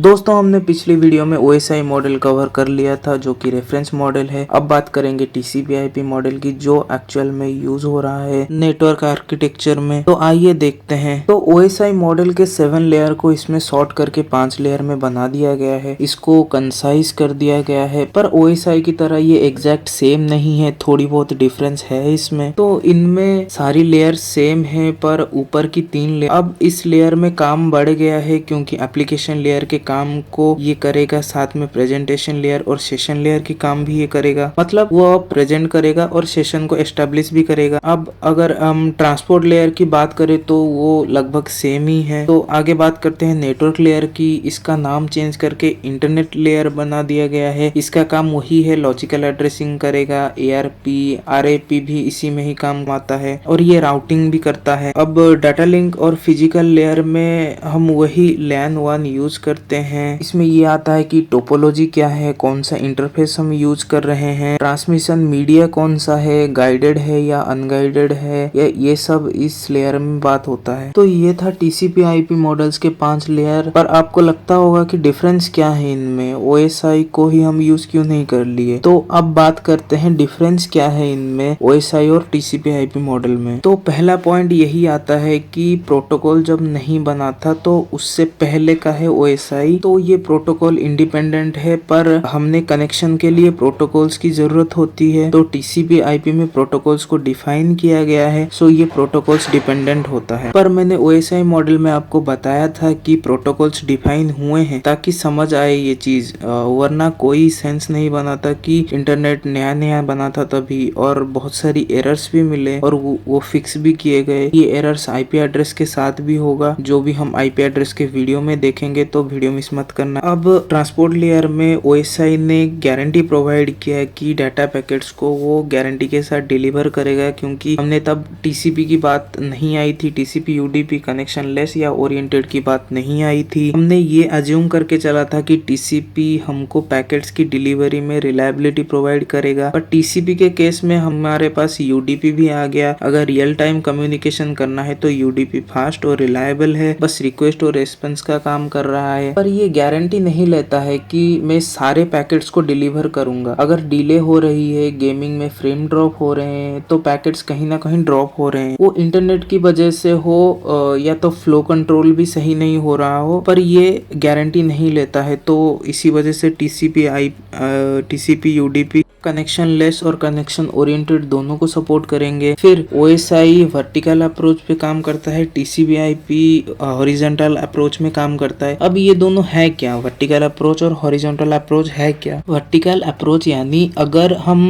दोस्तों हमने पिछली वीडियो में OSI मॉडल कवर कर लिया था जो कि रेफरेंस मॉडल है। अब बात करेंगे TCP/IP मॉडल की जो एक्चुअल में यूज हो रहा है नेटवर्क आर्किटेक्चर में। तो आइए देखते हैं। तो OSI मॉडल के 7 लेयर को इसमें शॉर्ट करके 5 लेयर में बना दिया गया है। इसको कंसाइज कर दिया गया है, पर OSI की तरह ये एग्जैक्ट सेम नहीं है, थोड़ी बहुत डिफरेंस है इसमें। तो इनमें सारी लेयर सेम है पर ऊपर की 3 लेयर, अब इस लेयर में काम बढ़ गया है क्योंकि एप्लीकेशन लेयर के काम को ये करेगा, साथ में प्रेजेंटेशन लेयर और सेशन लेयर की काम भी ये करेगा। मतलब वो प्रेजेंट करेगा और सेशन को एस्टेब्लिश भी करेगा। अब अगर हम ट्रांसपोर्ट लेयर की बात करें तो वो लगभग सेम ही है। तो आगे बात करते हैं नेटवर्क लेयर की। इसका नाम चेंज करके इंटरनेट लेयर बना दिया गया है। इसका काम वही है, लॉजिकल एड्रेसिंग करेगा, ARP RAP भी इसी में ही काम आता है और ये राउटिंग भी करता है। अब डाटा लिंक और फिजिकल लेयर में हम वही LAN 1 यूज करते हैं। इसमें ये आता है कि टोपोलॉजी क्या है, कौन सा इंटरफेस हम यूज कर रहे हैं, ट्रांसमिशन मीडिया कौन सा है, गाइडेड है या अनगाइडेड है, ये सब इस लेयर में बात होता है। तो ये था TCP/IP मॉडल्स के 5 लेयर। पर आपको लगता होगा कि डिफरेंस क्या है इनमें, OSI को ही हम यूज क्यों नहीं कर लिए। तो अब बात करते हैं डिफरेंस क्या है इनमें OSI और TCP/IP मॉडल में। तो पहला पॉइंट यही आता है कि प्रोटोकॉल जब नहीं बना था तो उससे पहले का है OSI, तो ये प्रोटोकॉल इंडिपेंडेंट है, पर हमने कनेक्शन के लिए प्रोटोकॉल्स की जरूरत होती है। तो TCP/IP में प्रोटोकॉल्स को डिफाइन किया गया है, सो ये प्रोटोकॉल्स डिपेंडेंट होता है। पर मैंने OSI मॉडल में आपको बताया था कि प्रोटोकॉल्स डिफाइन हुए हैं ताकि समझ आए ये चीज, वरना कोई सेंस नहीं बनाता कि इंटरनेट नया नया बना था तभी, और बहुत सारी एरर्स भी मिले और वो फिक्स भी किए गए। ये एरर्स IP एड्रेस के साथ भी होगा, जो भी हम IP एड्रेस के वीडियो में देखेंगे, तो वीडियो मिस मत करना। अब ट्रांसपोर्ट लेयर में OSI ने गारंटी प्रोवाइड किया है कि डाटा पैकेट्स को वो गारंटी के साथ डिलीवर करेगा, क्योंकि हमने तब TCP की बात नहीं आई थी, TCP UDP कनेक्शन लेस या ओरिएंटेड की बात नहीं आई थी। हमने ये अज्यूम करके चला था कि TCP हमको पैकेट्स की डिलीवरी में रिलायबिलिटी प्रोवाइड करेगा, पर TCP के केस में हमारे पास UDP भी आ गया। अगर रियल टाइम कम्युनिकेशन करना है तो UDP फास्ट और रिलायबल है, बस रिक्वेस्ट और रेस्पॉन्स का काम कर रहा है, पर ये गारंटी नहीं लेता है कि मैं सारे पैकेट्स को डिलीवर करूंगा। अगर डिले हो रही है, गेमिंग में फ्रेम ड्रॉप हो रहे हैं, तो पैकेट्स कहीं ना कहीं ड्रॉप हो रहे हैं, वो इंटरनेट की वजह से हो या तो फ्लो कंट्रोल भी सही नहीं हो रहा हो, पर ये गारंटी नहीं लेता है। तो इसी वजह से TCP UDP कनेक्शन लेस और कनेक्शन ओरिएंटेड दोनों को सपोर्ट करेंगे। फिर OSI वर्टिकल अप्रोच पे काम करता है, TCP/IP हॉरिजॉन्टल अप्रोच में काम करता है। अब ये दोनों है क्या, वर्टिकल अप्रोच और हॉरिजॉन्टल अप्रोच है क्या। वर्टिकल अप्रोच यानी अगर हम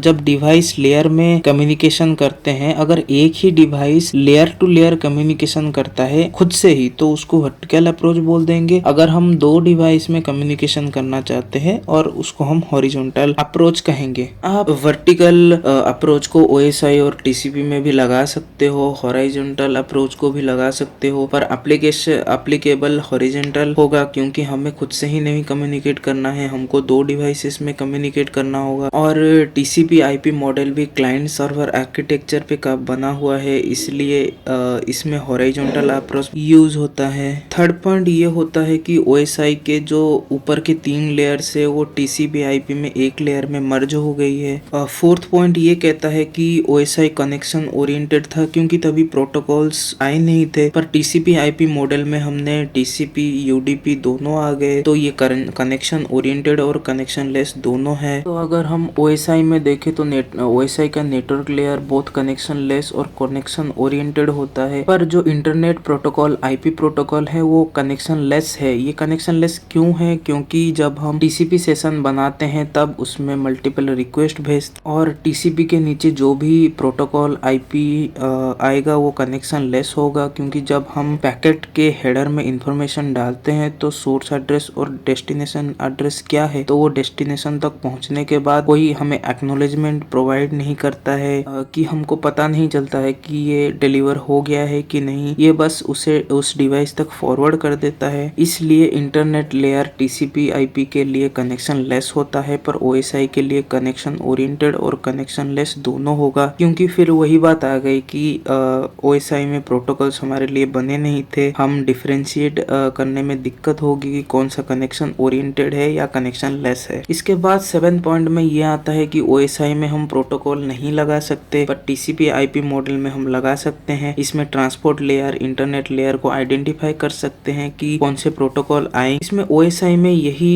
जब डिवाइस लेयर में कम्युनिकेशन करते हैं, अगर एक ही device layer to layer communication करता है खुद से ही, तो उसको वर्टिकल अप्रोच बोल देंगे। अगर हम 2 डिवाइस में कम्युनिकेशन करना चाहते हैं और उसको हम हॉरिजॉन्टल अप्रोच कहेंगे। आप वर्टिकल अप्रोच को OSI और TCP में भी लगा सकते हो, हॉरिजॉन्टल अप्रोच को भी लगा सकते हो, पर एप्लीकेबल हॉरिजॉन्टल होगा क्योंकि हमें खुद से ही नहीं कम्युनिकेट करना है, हमको 2 डिवाइसेस में कम्युनिकेट करना होगा। और TCP/IP मॉडल भी क्लाइंट सर्वर आर्किटेक्चर पे बना हुआ है, इसलिए इसमें हॉरिजॉन्टल अप्रोच यूज होता है। थर्ड पॉइंट ये होता है कि OSI के जो ऊपर के 3 लेयर से वो TCP/IP में एक लेयर में मर्ज हो गई है। फोर्थ पॉइंट ये कहता है कि OSI कनेक्शन ओरिएंटेड था क्योंकि तभी प्रोटोकॉल्स आए नहीं थे, पर TCP/IP मॉडल में हमने TCP UDP दोनों आ गए, तो ये कनेक्शन ओरिएंटेड और कनेक्शन लेस दोनों है। तो अगर हम OSI में देखें तो OSI का नेटवर्क लेयर बहुत कनेक्शन लेस और कनेक्शन ओरिएंटेड होता है, पर जो इंटरनेट प्रोटोकॉल IP प्रोटोकॉल है वो कनेक्शन लेस है। ये कनेक्शन लेस क्यों है, क्योंकि जब हम TCP सेशन बनाते हैं तब उसमें मल्टीपल रिक्वेस्ट भेजते, और TCP के नीचे जो भी प्रोटोकॉल IP आएगा वो कनेक्शन लेस होगा, क्योंकि जब हम पैकेट के हेडर में इंफॉर्मेशन डालते हैं तो सोर्स एड्रेस और डेस्टिनेशन एड्रेस क्या है, तो वो डेस्टिनेशन तक पहुंचने के बाद कोई हमें एक्नॉलेजमेंट प्रोवाइड नहीं करता है, कि हमको पता नहीं चलता है कि ये डिलीवर हो गया है कि नहीं, ये बस उसे उस डिवाइस तक फॉरवर्ड कर देता है। इसलिए इंटरनेट लेयर TCP/IP के लिए कनेक्शन लेस होता है, पर OSI के लिए कनेक्शन ओरिएंटेड और कनेक्शन लेस दोनों होगा, क्योंकि फिर वही बात आ गई कि OSI में प्रोटोकॉल्स हमारे लिए बने नहीं थे। हम डिफरेंशिएट करने में दिक्कत होगी कि कौन सा कनेक्शन ओरिएंटेड है या कनेक्शन लेस है। इसके बाद 7 पॉइंट में ये आता है कि OSI में हम प्रोटोकॉल नहीं लगा सकते, पर TCP/IP मॉडल में हम लगा सकते हैं। इसमें ट्रांसपोर्ट लेयर, इंटरनेट लेयर को आइडेंटिफाई कर सकते हैं कि कौन से प्रोटोकॉल आए। इसमें OSI में यही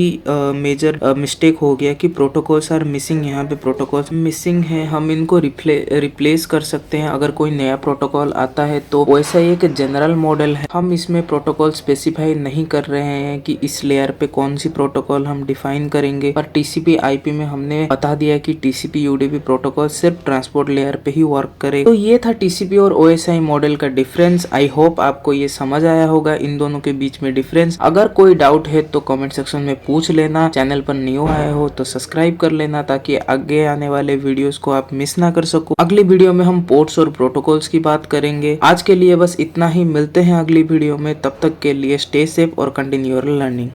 मेजर मिस्टेक हो गया कि प्रोटोकॉल्स आर मिसिंग। यहाँ पे प्रोटोकॉल्स मिसिंग है, हम इनको रिप्लेस कर सकते हैं। अगर कोई नया प्रोटोकॉल आता है तो OSI एक जनरल मॉडल है, हम इसमें प्रोटोकॉल स्पेसिफाई नहीं कर रहे हैं कि इस लेयर पे कौन सी प्रोटोकॉल हम डिफाइन करेंगे। पर TCP/IP में हमने बता दिया कि TCP/UDP प्रोटोकॉल सिर्फ ट्रांसपोर्ट लेयर पे ही वर्क करे। तो ये था TCP और OSI मॉडल का डिफरेंस। आई होप आपको ये समझ आया होगा इन दोनों के बीच में डिफरेंस। अगर कोई डाउट है तो कमेंट सेक्शन में पूछ लेना। चैनल पर न्यू आए हो तो सब्सक्राइब कर लेना, ताकि आगे आने वाले वीडियोस को आप मिस ना कर सको। अगली वीडियो में हम पोर्ट्स और प्रोटोकॉल्स की बात करेंगे। आज के लिए बस इतना ही, मिलते हैं अगली वीडियो में। तब तक के लिए स्टे सेफ और कंटिन्यू योर लर्निंग।